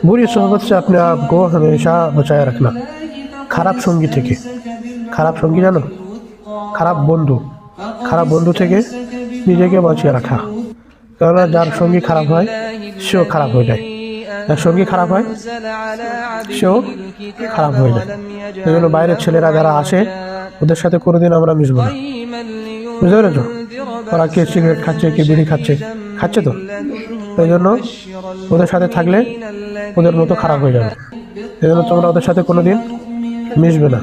बुरी सोहबत से अपने आप को हमेशा बचाए रखना। খারাপ সঙ্গী থেকে, খারাপ সঙ্গী জানো, খারাপ বন্ধু থেকে নিজেকে বাঁচিয়ে রাখা। কেননা যার সঙ্গী খারাপ হয় সেও খারাপ হয়ে যায়, যার সঙ্গী খারাপ হয় সেও খারাপ হয়ে যায়। এই জন্য বাইরের ছেলেরা যারা আসে ওদের সাথে কোনোদিন আমরা মিশবো না, বুঝতে পেরেছ? ওরা কে সিগারেট খাচ্ছে, কে বিড়ি খাচ্ছে তো, এই জন্য ওদের সাথে থাকলে ওদের মতো খারাপ হয়ে যাবে। এই জন্য তোমরা ওদের সাথে কোনোদিন মিশবে না,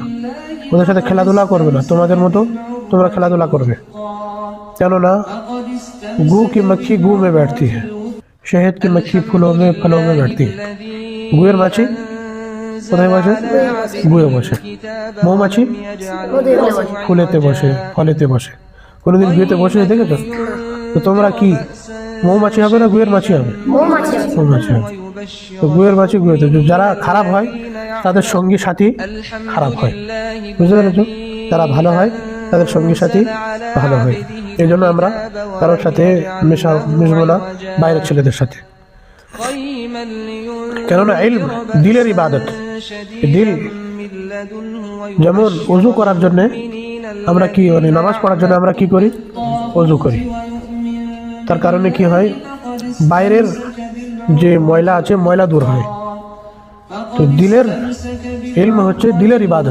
ওদের সাথে খেলাধুলা করবে না, তোমাদের মতো তোমরা খেলাধুলা করবে। কেননা गू की मक्खी गू में बैठती है, शहद की मक्खी फूलों में बैठती है। गुएर माछी কোথায় বসে? গুয়ে বসে। মৌমাছি ফুলেতে বসে, ফলেতে বসে। কোনোদিন গুয়েতে বসে দেখেছো? তো তোমরা কি মৌমাছি হবে না গুয়ের মাছি হবে? মৌমাছি হবে। তো গুয়ের মাছি গুয়েতে, যারা খারাপ হয় তাদের সঙ্গী সাথী খারাপ হয়, বুঝতে পেরেছো? যারা ভালো হয় তাদের সঙ্গী সাথী ভালো হয়। এই জন্য আমরা কারোর সাথে মিশবো না, বাইরের ছেলেদের সাথে। কেননা ইলম দিলের ইবাদত। দিল যেমন ওযু করার জন্য আমরা কি মানে নামাজ পড়ার জন্য আমরা কি করি? ওযু করি। তার কারণে কি হয়, বাইরের যে ময়লা আছে ময়লা দূর হয়। তো দিলের ইলম হচ্ছে দিলের ইবাদত।